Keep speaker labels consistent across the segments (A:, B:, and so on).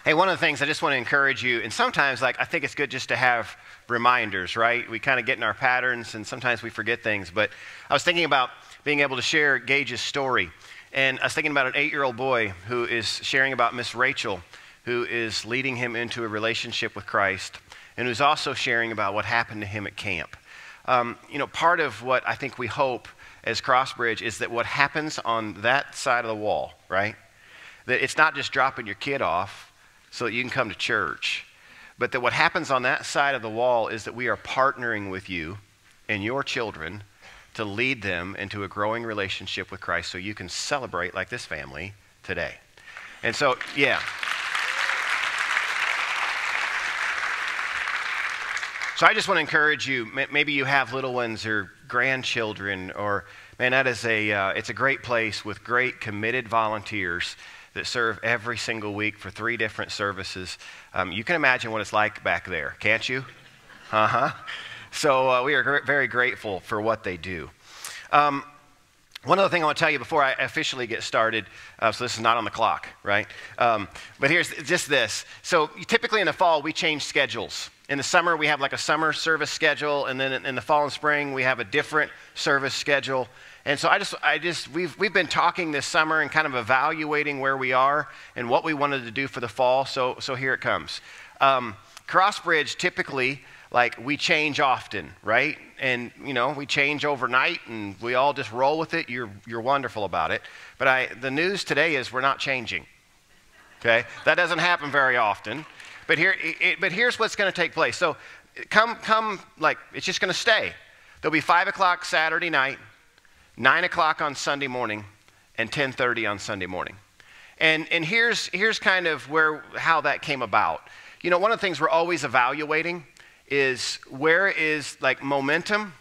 A: Hey, one of the things I just want to encourage you, and sometimes I think it's good just to have reminders, right? We kind of get in our patterns and sometimes we forget things. But I was thinking about being able to share Gage's story. And I was thinking about an 8-year-old boy who is sharing about Miss Rachel, who is leading him into a relationship with Christ, and who's also sharing about what happened to him at camp. Part of what I think we hope as Crossbridge is that what happens on that side of the wall, right? That it's not just dropping your kid off so that you can come to church, but that what happens on that side of the wall is that we are partnering with you and your children to lead them into a growing relationship with Christ so you can celebrate like this family today. And so, yeah. So I just want to encourage you, maybe you have little ones or grandchildren, or, man, that is it's a great place with great committed volunteers that serve every single week for 3 different services. You can imagine what it's like back there, can't you? So we are very grateful for what they do. One other thing I want to tell you before I officially get started, so this is not on the clock, right? But here's just this. So typically in the fall, we change schedules. In the summer, we have like a summer service schedule, and then in the fall and spring, we have a different service schedule. And so we've been talking this summer and kind of evaluating where we are and what we wanted to do for the fall. So here it comes. Crossbridge typically, we change often, right? And we change overnight, and we all just roll with it. You're wonderful about it. But the news today is we're not changing. Okay, that doesn't happen very often. But here's what's going to take place. So it's just going to stay. There'll be 5 o'clock Saturday night, 9 o'clock on Sunday morning, and 10:30 on Sunday morning. And here's kind of how that came about. One of the things we're always evaluating is where is momentum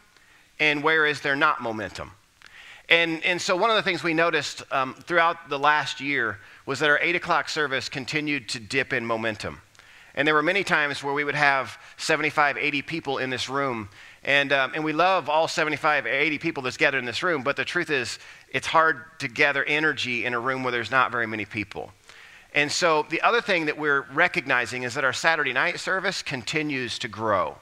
A: and where is there not momentum. And so one of the things we noticed throughout the last year was that our 8 o'clock service continued to dip in momentum. And there were many times where we would have 75, 80 people in this room. And we love all 75, 80 people that's gathered in this room. But the truth is, it's hard to gather energy in a room where there's not very many people. And so the other thing that we're recognizing is that our Saturday night service continues to grow.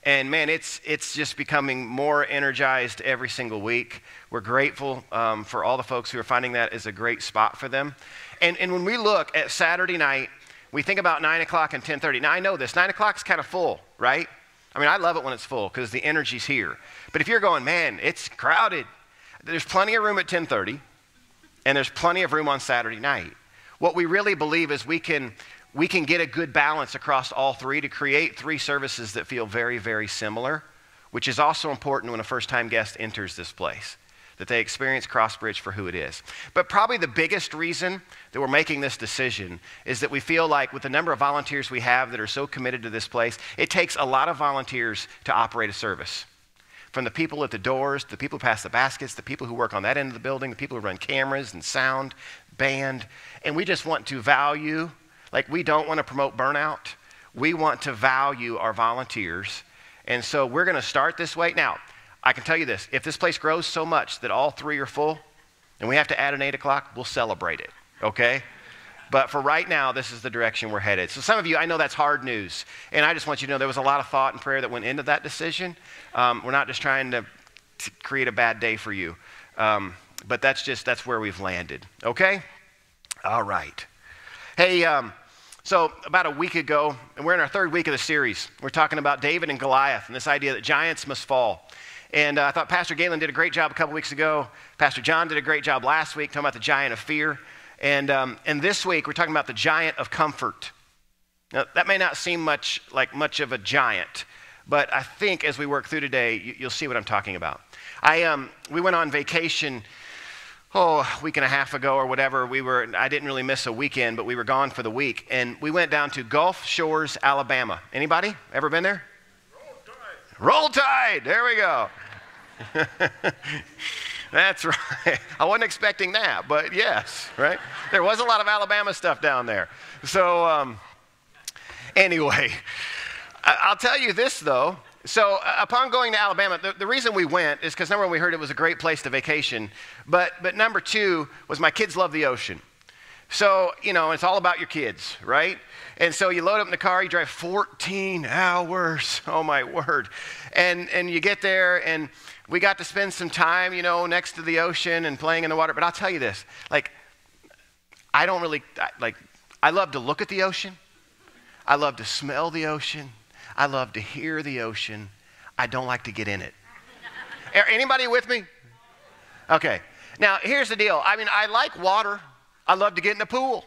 A: And man, it's just becoming more energized every single week. We're grateful for all the folks who are finding that is a great spot for them. And when we look at Saturday night, we think about 9 o'clock and 10:30. Now, I know this. 9 o'clock is kind of full, right? I mean, I love it when it's full because the energy's here. But if you're going, man, it's crowded, there's plenty of room at 10:30, and there's plenty of room on Saturday night. What we really believe is we can get a good balance across all 3 to create 3 services that feel very, very similar, which is also important when a first-time guest enters this place, that they experience Crossbridge for who it is. But probably the biggest reason that we're making this decision is that we feel like with the number of volunteers we have that are so committed to this place, it takes a lot of volunteers to operate a service. From the people at the doors, the people who pass the baskets, the people who work on that end of the building, the people who run cameras and sound, band. And we just want to value, we don't want to promote burnout. We want to value our volunteers. And so we're going to start this way. Now, I can tell you this, if this place grows so much that all 3 are full and we have to add an 8 o'clock, we'll celebrate it, okay? But for right now, this is the direction we're headed. So some of you, I know that's hard news, and I just want you to know there was a lot of thought and prayer that went into that decision. We're not just trying to create a bad day for you, but that's where we've landed, okay? All right. Hey, so about a week ago, and we're in our 3rd week of the series, we're talking about David and Goliath and this idea that giants must fall. And I thought Pastor Galen did a great job a couple weeks ago. Pastor John did a great job last week talking about the giant of fear. And this week, we're talking about the giant of comfort. Now, that may not seem much of a giant, but I think as we work through today, you'll see what I'm talking about. We went on vacation, a week and a half ago or whatever. I didn't really miss a weekend, but we were gone for the week. And we went down to Gulf Shores, Alabama. Anybody ever been there? Roll Tide, there we go. That's right. I wasn't expecting that, but yes, right? There was a lot of Alabama stuff down there. So anyway, I'll tell you this though. So upon going to Alabama, the reason we went is because number one, we heard it was a great place to vacation, but number 2 was my kids love the ocean. So, it's all about your kids, right? And so you load up in the car, you drive 14 hours, oh my word. And you get there, and we got to spend some time, next to the ocean and playing in the water. But I'll tell you this, I love to look at the ocean. I love to smell the ocean. I love to hear the ocean. I don't like to get in it. Anybody with me? Okay. Now, here's the deal. I like water. I love to get in the pool.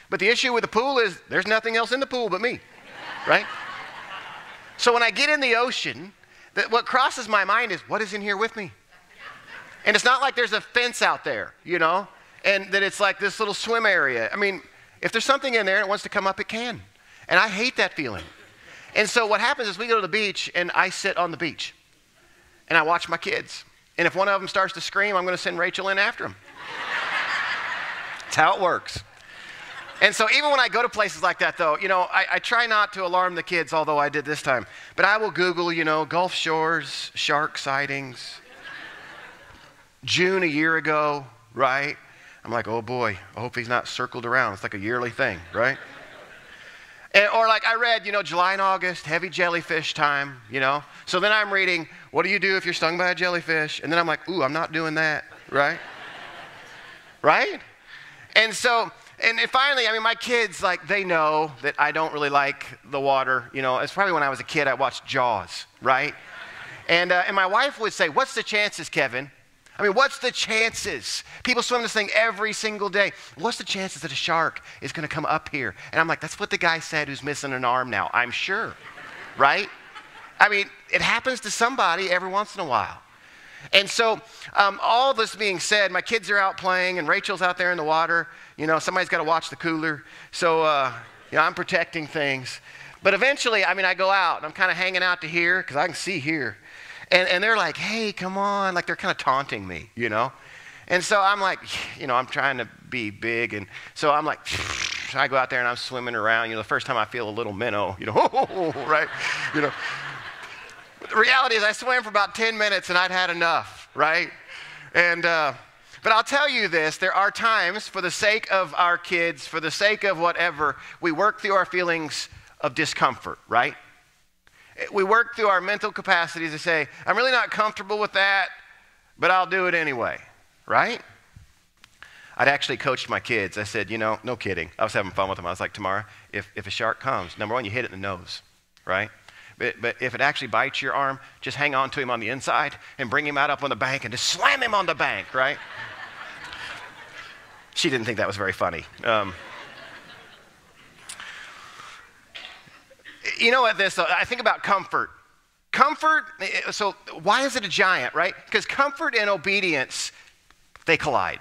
A: But the issue with the pool is there's nothing else in the pool but me, right? So when I get in the ocean, what crosses my mind is, what is in here with me? And it's not like there's a fence out there, and that it's like this little swim area. If there's something in there and it wants to come up, it can. And I hate that feeling. And so what happens is we go to the beach, and I sit on the beach, and I watch my kids. And if one of them starts to scream, I'm going to send Rachel in after him. That's how it works. And so even when I go to places like that, though, I try not to alarm the kids, although I did this time. But I will Google, Gulf Shores, shark sightings. June a year ago, right? I'm like, oh boy, I hope he's not circled around. It's like a yearly thing, right? Or like I read, July and August, heavy jellyfish time, So then I'm reading, what do you do if you're stung by a jellyfish? And then I'm like, ooh, I'm not doing that, right? Right? And so, and finally, my kids, they know that I don't really like the water. It's probably when I was a kid, I watched Jaws, right? And my wife would say, what's the chances, Kevin? What's the chances? People swim this thing every single day. What's the chances that a shark is going to come up here? And I'm like, that's what the guy said who's missing an arm now, I'm sure, right? It happens to somebody every once in a while. And so all this being said, my kids are out playing, and Rachel's out there in the water. Somebody's got to watch the cooler. So, I'm protecting things. But eventually, I go out, and I'm kind of hanging out to here because I can see here. And they're like, hey, come on. They're kind of taunting me, And so I'm like, I'm trying to be big. And so I'm like, I go out there, and I'm swimming around. The first time I feel a little minnow, right? The reality is I swam for about 10 minutes, and I'd had enough, right? And but I'll tell you this, there are times, for the sake of our kids, for the sake of whatever, we work through our feelings of discomfort, right? We work through our mental capacities to say, I'm really not comfortable with that, but I'll do it anyway, right? I'd actually coached my kids. I said, no kidding. I was having fun with them. I was like, Tamara, if a shark comes, number one, you hit it in the nose, right? But if it actually bites your arm, just hang on to him on the inside and bring him out up on the bank and just slam him on the bank, right? She didn't think that was very funny. I think about comfort. Comfort, so why is it a giant, right? Because comfort and obedience, they collide.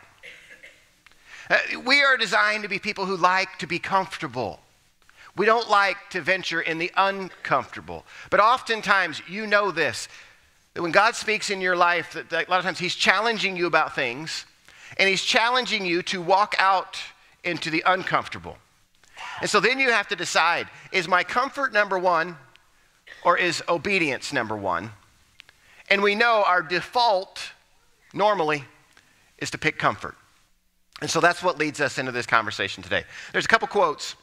A: We are designed to be people who like to be comfortable. We don't like to venture in the uncomfortable. But oftentimes, this, that when God speaks in your life, that a lot of times he's challenging you about things, and he's challenging you to walk out into the uncomfortable. And so then you have to decide, is my comfort number one, or is obedience number one? And we know our default, normally, is to pick comfort. And so that's what leads us into this conversation today. There's a couple quotes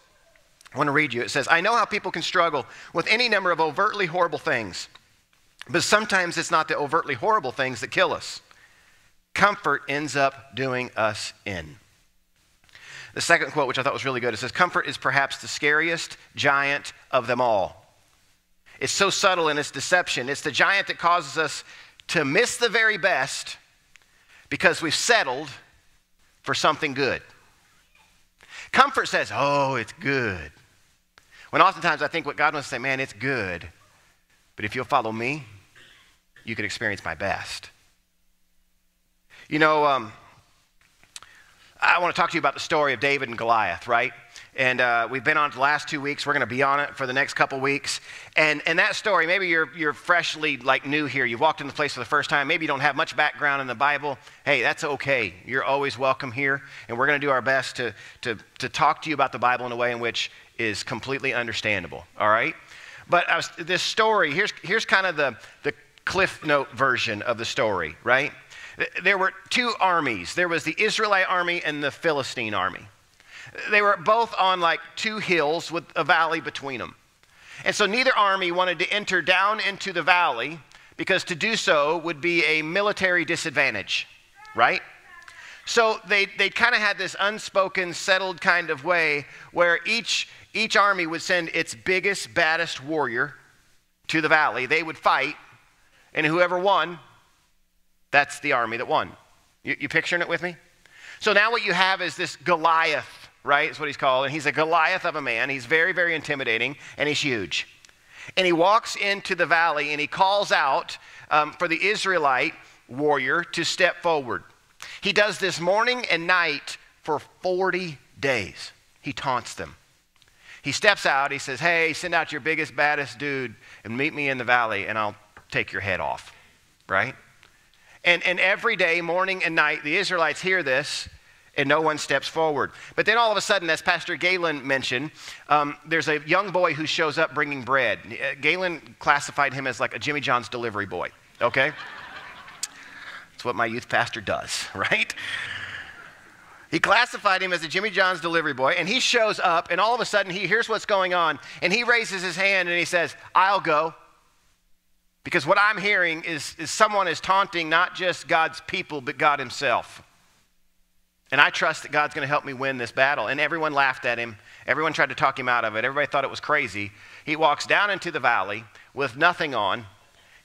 A: I want to read you. It says, I know how people can struggle with any number of overtly horrible things, but sometimes it's not the overtly horrible things that kill us. Comfort ends up doing us in. The second quote, which I thought was really good, it says, comfort is perhaps the scariest giant of them all. It's so subtle in its deception. It's the giant that causes us to miss the very best because we've settled for something good. Comfort says, oh, it's good. When oftentimes I think what God wants to say, man, it's good, but if you'll follow me, you can experience my best. I want to talk to you about the story of David and Goliath, right? And we've been on it the last 2 weeks. We're going to be on it for the next couple weeks. And that story, maybe you're freshly new here. You've walked in the place for the first time. Maybe you don't have much background in the Bible. Hey, that's okay. You're always welcome here. And we're going to do our best to talk to you about the Bible in a way in which is completely understandable, all right? But this story, here's kind of the Cliff Note version of the story, right? There were two armies. There was the Israelite army and the Philistine army. They were both on like two hills with a valley between them. And so neither army wanted to enter down into the valley because to do so would be a military disadvantage, right? So they kind of had this unspoken, settled kind of way where each army would send its biggest, baddest warrior to the valley. They would fight, and whoever won, that's the army that won. You picturing it with me? So now what you have is this Goliath, right? Is what he's called. And he's a Goliath of a man. He's very, very intimidating, and he's huge. And he walks into the valley, and he calls out for the Israelite warrior to step forward. He does this morning and night for 40 days. He taunts them. He steps out. He says, hey, send out your biggest, baddest dude and meet me in the valley, and I'll take your head off, right? And every day, morning and night, the Israelites hear this, and no one steps forward. But then all of a sudden, as Pastor Galen mentioned, there's a young boy who shows up bringing bread. Galen classified him as like a Jimmy John's delivery boy, okay? That's what my youth pastor does, right? He classified him as a Jimmy John's delivery boy, and he shows up, and all of a sudden, he hears what's going on, and he raises his hand, and he says, I'll go. Because what I'm hearing is someone is taunting not just God's people, but God himself. And I trust that God's going to help me win this battle. And everyone laughed at him. Everyone tried to talk him out of it. Everybody thought it was crazy. He walks down into the valley with nothing on.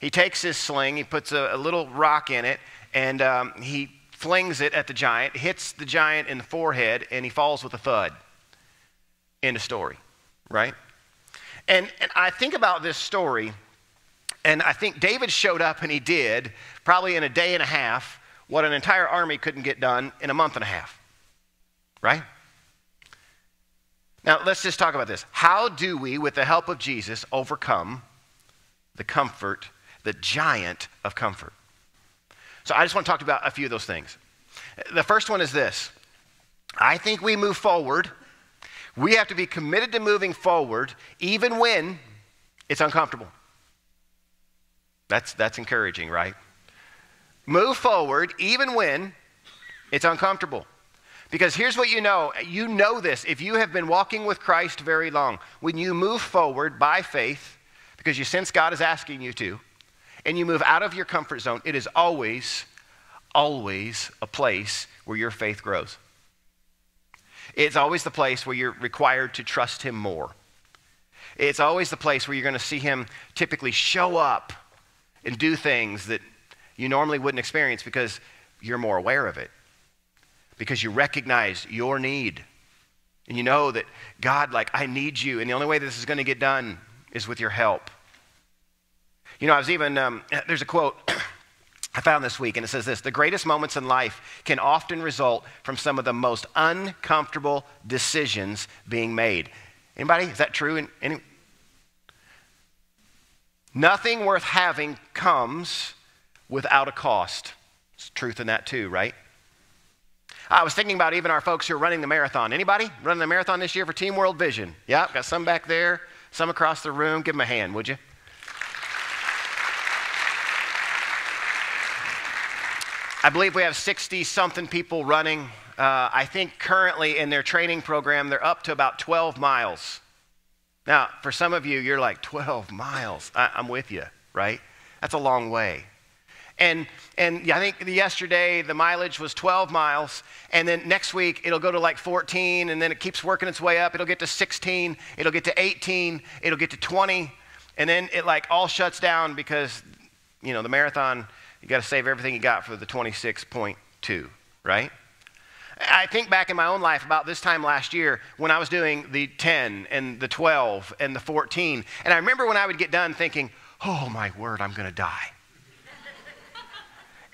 A: He takes his sling. He puts a little rock in it, and he flings it at the giant, hits the giant in the forehead, and he falls with a thud. End of story, right? And I think about this story, and I think David showed up, and he did, probably in a day and a half, what an entire army couldn't get done in a month and a half, right? Now, let's just talk about this. How do we, with the help of Jesus, overcome the comfort, the giant of comfort? So I just want to talk about a few of those things. The first one is this. I think we move forward. We have to be committed to moving forward even when it's uncomfortable. That's encouraging, right? Move forward even when it's uncomfortable. Because here's what you know this, if you have been walking with Christ very long, when you move forward by faith, because you sense God is asking you to, and you move out of your comfort zone, it is always a place where your faith grows. It's always the place where you're required to trust him more. It's always the place where you're going to see him typically show up and do things that you normally wouldn't experience because you're more aware of it. Because you recognize your need. And you know that, God, like, I need you. And the only way this is going to get done is with your help. You know, I was even, there's a quote I found this week, and it says this: the greatest moments in life can often result from some of the most uncomfortable decisions being made. Anybody? Is that true? Nothing worth having comes without a cost. There's truth in that too, right? I was thinking about even our folks who are running the marathon. Anybody running the marathon this year for Team World Vision? Yeah, got some back there, some across the room. Give them a hand, would you? I believe we have 60-something people running. I think currently in their training program, they're up to about 12 miles. Now, for some of you, you're like, 12 miles. I'm with you, right? That's a long way. And I think yesterday the mileage was 12 miles, and then next week it'll go to like 14, and then it keeps working its way up. It'll get to 16, it'll get to 18, it'll get to 20, and then it like all shuts down because, you know, the marathon, you got to save everything you got for the 26.2, right? I think back in my own life about this time last year when I was doing the 10 and the 12 and the 14, and I remember when I would get done thinking, oh my word, I'm going to die.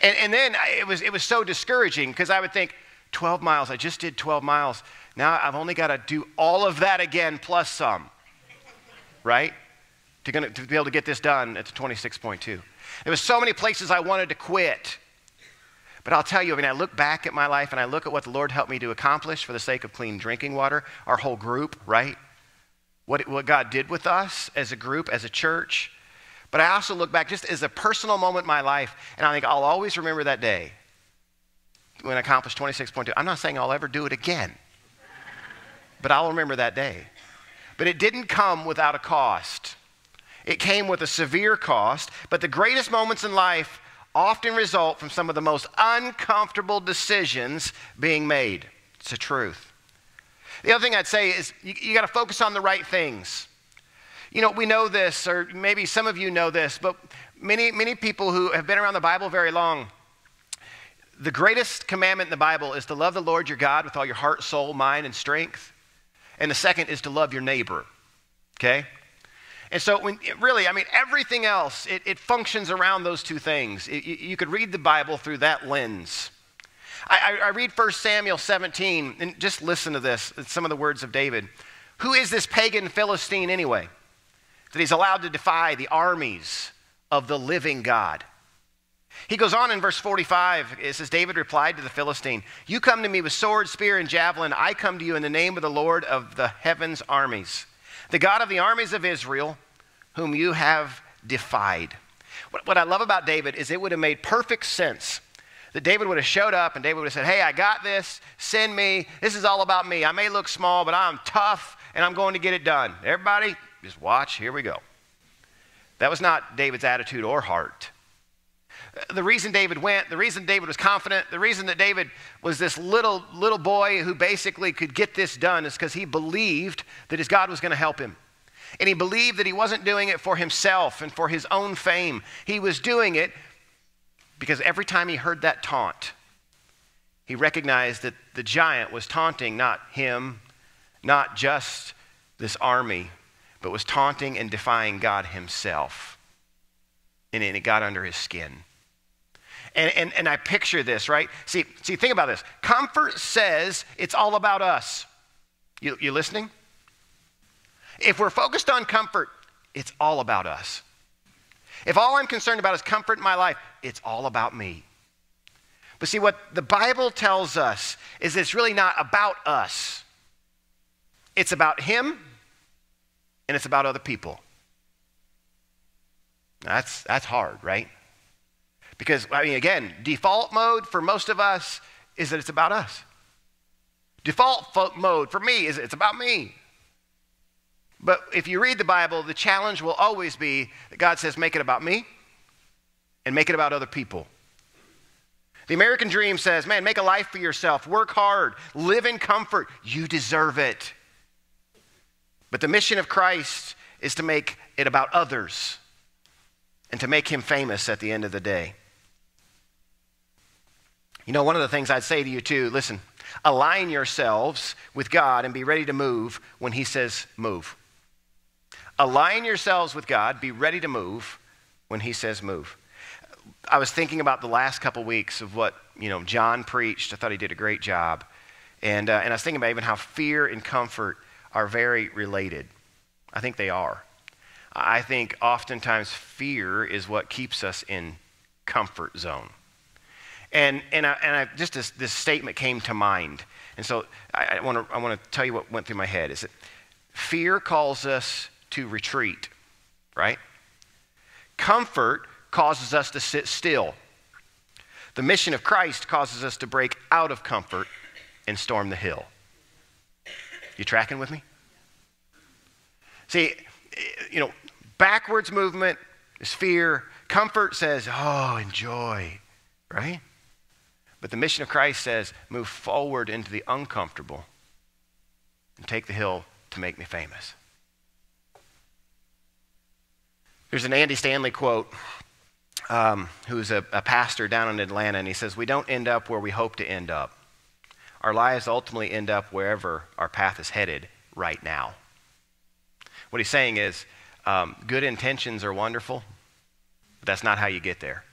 A: And then it was so discouraging because I would think, 12 miles, I just did 12 miles. Now I've only got to do all of that again plus some, right? To be able to get this done at the 26.2. There was so many places I wanted to quit. But I'll tell you, I mean, I look back at my life and I look at what the Lord helped me to accomplish for the sake of clean drinking water, our whole group, right? What God did with us as a group, as a church. But I also look back just as a personal moment in my life, and I think I'll always remember that day when I accomplished 26.2. I'm not saying I'll ever do it again. but I'll remember that day. But it didn't come without a cost. It came with a severe cost, but the greatest moments in life often result from some of the most uncomfortable decisions being made. It's the truth. The other thing I'd say is you got to focus on the right things. You know, we know this, or maybe some of you know this, but many people who have been around the Bible very long, the greatest commandment in the Bible is to love the Lord your God with all your heart, soul, mind, and strength. And the second is to love your neighbor, okay? And so everything else, it functions around those two things. You could read the Bible through that lens. I read 1 Samuel 17, and just listen to this, some of the words of David. Who is this pagan Philistine anyway, that he's allowed to defy the armies of the living God? He goes on in verse 45, it says, David replied to the Philistine, you come to me with sword, spear, and javelin. I come to you in the name of the Lord of the heavens' armies, the God of the armies of Israel, whom you have defied. What I love about David is it would have made perfect sense that David would have showed up and David would have said, hey, I got this, send me, this is all about me. I may look small, but I'm tough and I'm going to get it done. Everybody, just watch, here we go. That was not David's attitude or heart. The reason David went, the reason David was confident, the reason that David was this little boy who basically could get this done is because he believed that his God was going to help him. And he believed that he wasn't doing it for himself and for his own fame. He was doing it because every time he heard that taunt, he recognized that the giant was taunting not him, not just this army, but was taunting and defying God himself. And it got under his skin. And I picture this, right? See, think about this. Comfort says it's all about us. You listening? If we're focused on comfort, it's all about us. If all I'm concerned about is comfort in my life, it's all about me. But see, what the Bible tells us is it's really not about us. It's about him, and it's about other people. That's hard, right? Because, again, default mode for most of us is that it's about us. Default mode for me is it's about me. But if you read the Bible, the challenge will always be that God says, make it about me and make it about other people. The American dream says, man, make a life for yourself, work hard, live in comfort. You deserve it. But the mission of Christ is to make it about others and to make him famous at the end of the day. You know, one of the things I'd say to you too, listen, align yourselves with God and be ready to move when he says move. Align yourselves with God, be ready to move when he says move. I was thinking about the last couple weeks of what, John preached. I thought he did a great job. And I was thinking about even how fear and comfort are very related. I think they are. I think oftentimes fear is what keeps us in comfort zone. And just this statement came to mind. And so I want to tell you what went through my head. Is that fear calls us to retreat, right? Comfort causes us to sit still. The mission of Christ causes us to break out of comfort and storm the hill. You tracking with me? See, backwards movement is fear. Comfort says, oh, enjoy, right? But the mission of Christ says, move forward into the uncomfortable and take the hill to make me famous. There's an Andy Stanley quote, who's a pastor down in Atlanta, and he says, we don't end up where we hope to end up. Our lives ultimately end up wherever our path is headed right now. What he's saying is, good intentions are wonderful, but that's not how you get there.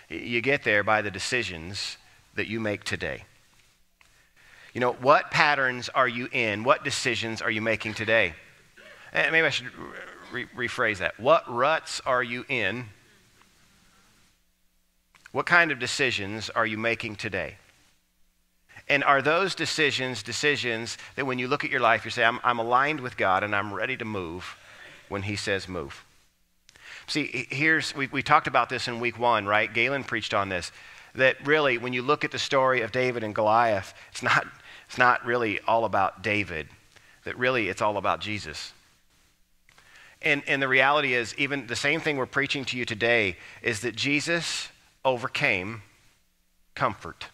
A: You get there by the decisions that you make today. What patterns are you in? What decisions are you making today? And maybe I should rephrase that. What ruts are you in? What kind of decisions are you making today? And are those decisions that when you look at your life, you say, I'm aligned with God and I'm ready to move when he says move? See, we talked about this in week 1, right? Galen preached on this, that really when you look at the story of David and Goliath, it's not it's not really all about David, that really it's all about Jesus. And the reality is, even the same thing we're preaching to you today is that Jesus overcame comfort.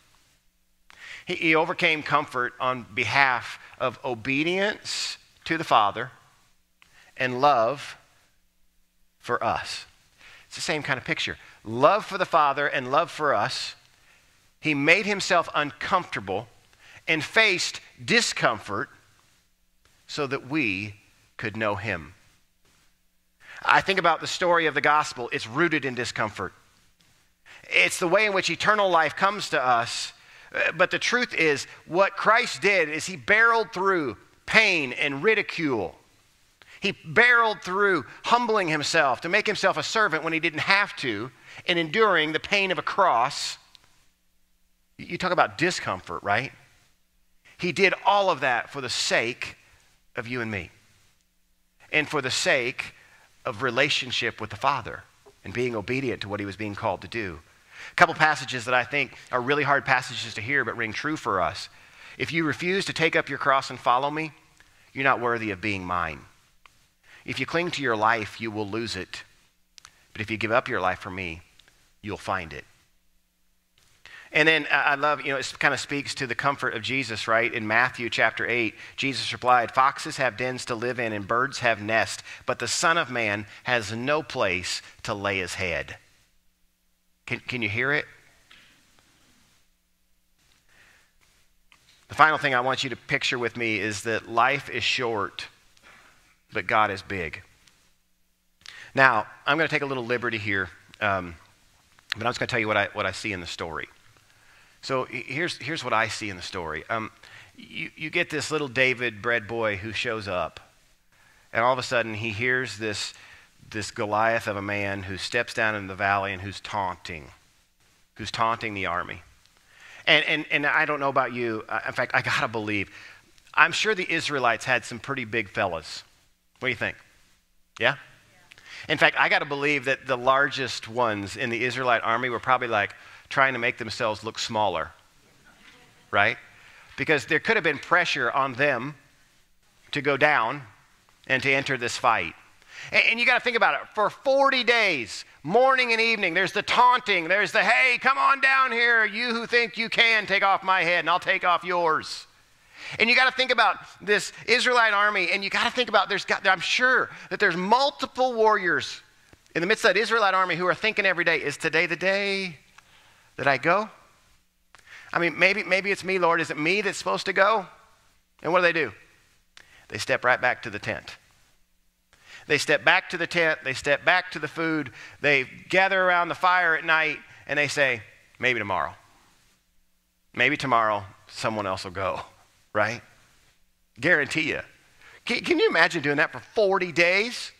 A: He overcame comfort on behalf of obedience to the Father and love for us. It's the same kind of picture. Love for the Father and love for us. He made himself uncomfortable and faced discomfort so that we could know him. I think about the story of the gospel. It's rooted in discomfort. It's the way in which eternal life comes to us. But the truth is, what Christ did is he barreled through pain and ridicule. He barreled through humbling himself to make himself a servant when he didn't have to, and enduring the pain of a cross. You talk about discomfort, right? He did all of that for the sake of you and me, and for the sake of relationship with the Father and being obedient to what he was being called to do. A couple passages that I think are really hard passages to hear but ring true for us. If you refuse to take up your cross and follow me, you're not worthy of being mine. If you cling to your life, you will lose it. But if you give up your life for me, you'll find it. And then I love, it kind of speaks to the comfort of Jesus, right? In Matthew chapter 8, Jesus replied, "Foxes have dens to live in and birds have nests, but the Son of Man has no place to lay his head." Can you hear it? The final thing I want you to picture with me is that life is short, but God is big. Now, I'm going to take a little liberty here, but I'm just going to tell you what I see in the story. So here's what I see in the story. You get this little David bread boy who shows up, and all of a sudden he hears this Goliath of a man who steps down in the valley and who's taunting the army. And I don't know about you. In fact, I got to believe, I'm sure the Israelites had some pretty big fellas. What do you think? Yeah? In fact, I got to believe that the largest ones in the Israelite army were probably like trying to make themselves look smaller, right? Because there could have been pressure on them to go down and to enter this fight. And you got to think about it. For 40 days, morning and evening, there's the taunting. There's the, "Hey, come on down here. You who think you can take off my head and I'll take off yours." And you got to think about this Israelite army, and you got to think about I'm sure that there's multiple warriors in the midst of that Israelite army who are thinking every day, "Is today the day that I go? I mean, maybe it's me, Lord. Is it me that's supposed to go?" And what do? They step right back to the tent. They step back to the tent. They step back to the food. They gather around the fire at night, and they say, "Maybe tomorrow. Maybe tomorrow someone else will go," right? Guarantee you. Can you imagine doing that for 40 days?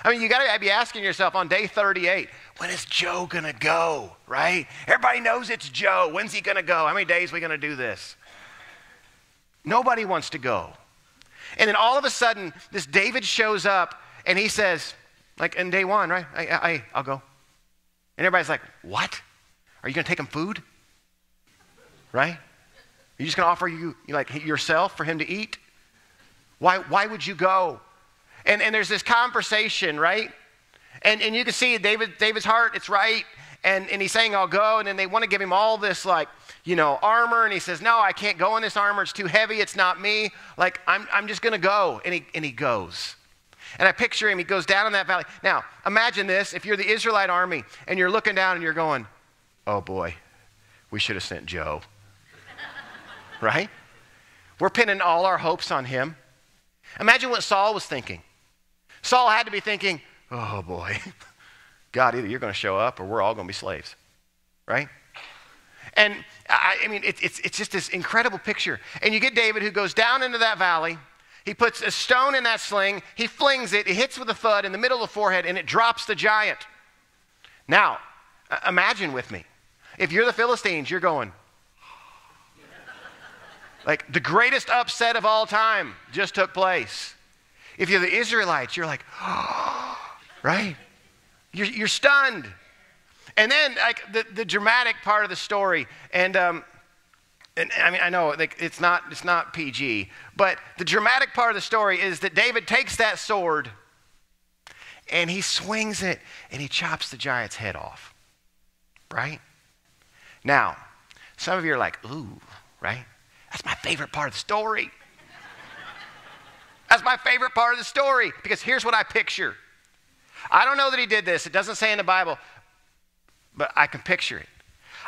A: I mean, you got to be asking yourself on day 38, when is Joe going to go, right? Everybody knows it's Joe. When's he going to go? How many days are we going to do this? Nobody wants to go. And then all of a sudden, this David shows up, and he says, like in day one, right? I'll go. And everybody's like, "What? Are you going to take him food? Right? Are you just going to offer you like yourself for him to eat? Why would you go?" And there's this conversation, right? And you can see David's heart, it's right. And he's saying, "I'll go." And then they want to give him all this armor. And he says, "No, I can't go in this armor. It's too heavy. It's not me. Like, I'm just going to go." And he goes. And I picture him. He goes down in that valley. Now, imagine this. If you're the Israelite army and you're looking down and you're going, "Oh boy, we should have sent Joe." Right? We're pinning all our hopes on him. Imagine what Saul was thinking. Saul had to be thinking, "Oh boy, God, either you're going to show up or we're all going to be slaves." Right? And I mean, it's just this incredible picture. And you get David who goes down into that valley. He puts a stone in that sling. He flings it. It hits with a thud in the middle of the forehead, and it drops the giant. Now, imagine with me. If you're the Philistines, you're going, like, the greatest upset of all time just took place. If you're the Israelites, you're like, right? You're stunned. And then, like, the dramatic part of the story, and And I mean, I know like, it's not PG, but the dramatic part of the story is that David takes that sword and he swings it and he chops the giant's head off, right? Now, some of you are like, ooh, right? That's my favorite part of the story. That's my favorite part of the story because here's what I picture. I don't know that he did this. It doesn't say in the Bible, but I can picture it.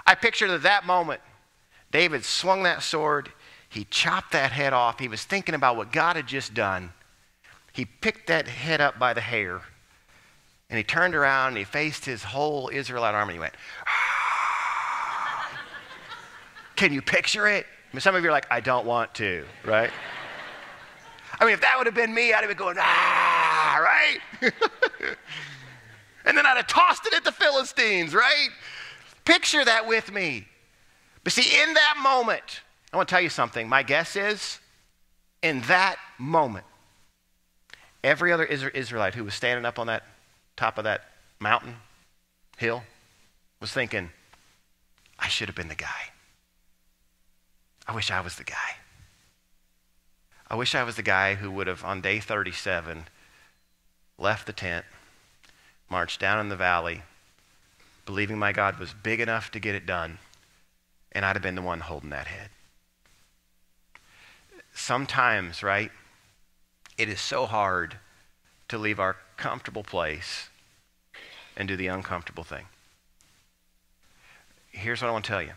A: I picture that moment, David swung that sword. He chopped that head off. He was thinking about what God had just done. He picked that head up by the hair, and he turned around and he faced his whole Israelite army and he went, ah. Can you picture it? I mean, some of you are like, I don't want to, right? I mean, if that would have been me, I'd have been going, ah, right? And then I'd have tossed it at the Philistines, right? Picture that with me. But see, in that moment, I want to tell you something. My guess is, in that moment, every other Israelite who was standing up on that top of that mountain, hill, was thinking, I should have been the guy. I wish I was the guy. I wish I was the guy who would have, on day 37, left the tent, marched down in the valley, believing my God was big enough to get it done, and I'd have been the one holding that head. Sometimes, right, it is so hard to leave our comfortable place and do the uncomfortable thing. Here's what I want to tell you.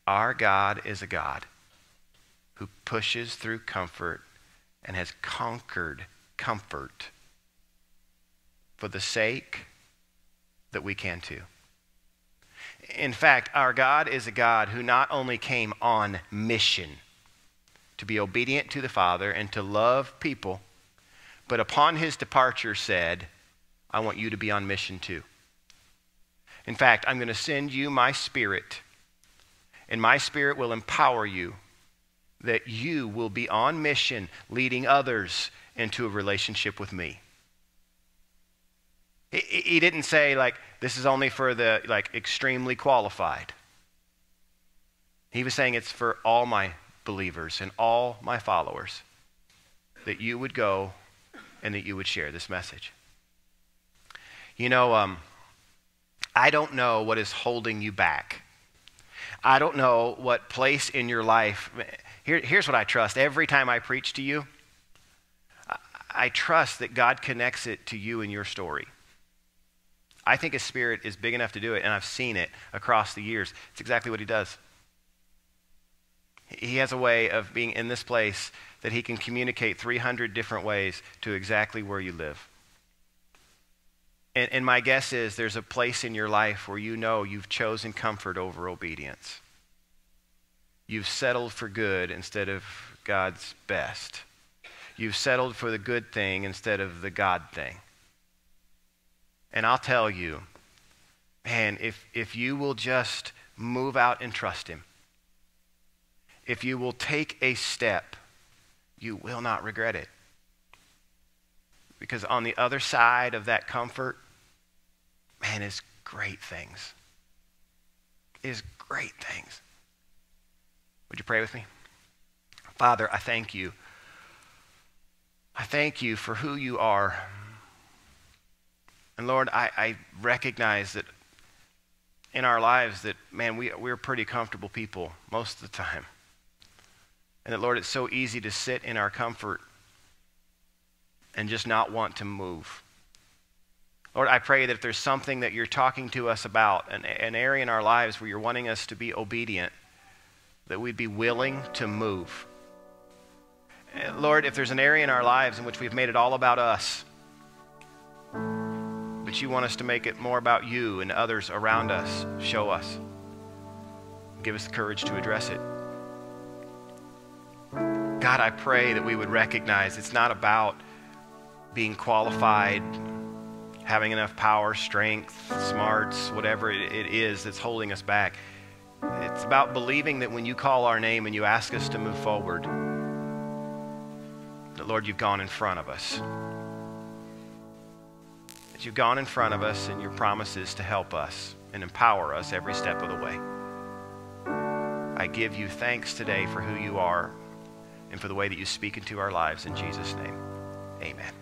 A: Our God is a God who pushes through comfort and has conquered comfort for the sake that we can too. In fact, our God is a God who not only came on mission to be obedient to the Father and to love people, but upon his departure said, I want you to be on mission too. In fact, I'm going to send you my Spirit, and my Spirit will empower you that you will be on mission leading others into a relationship with me. He didn't say, like, this is only for the, like, extremely qualified. He was saying it's for all my believers and all my followers, that you would go and that you would share this message. You know, I don't know what is holding you back. I don't know what place in your life. Here's what I trust. Every time I preach to you, I trust that God connects it to you and your story. I think his Spirit is big enough to do it, and I've seen it across the years. It's exactly what he does. He has a way of being in this place that he can communicate 300 different ways to exactly where you live. And my guess is there's a place in your life where you know you've chosen comfort over obedience. You've settled for good instead of God's best. You've settled for the good thing instead of the God thing. And I'll tell you, man, if you will just move out and trust him, if you will take a step, you will not regret it. Because on the other side of that comfort, man, is great things. Is great things. Would you pray with me? Father, I thank you. I thank you for who you are. And Lord, I recognize that in our lives that, man, we're pretty comfortable people most of the time. And that, Lord, it's so easy to sit in our comfort and just not want to move. Lord, I pray that if there's something that you're talking to us about, an area in our lives where you're wanting us to be obedient, that we'd be willing to move. And Lord, if there's an area in our lives in which we've made it all about us, but you want us to make it more about you and others around us, show us. Give us the courage to address it. God, I pray that we would recognize it's not about being qualified, having enough power, strength, smarts, whatever it is that's holding us back. It's about believing that when you call our name and you ask us to move forward, that, Lord, you've gone in front of us. That you've gone in front of us and your promise is to help us and empower us every step of the way. I give you thanks today for who you are and for the way that you speak into our lives. In Jesus' name, amen.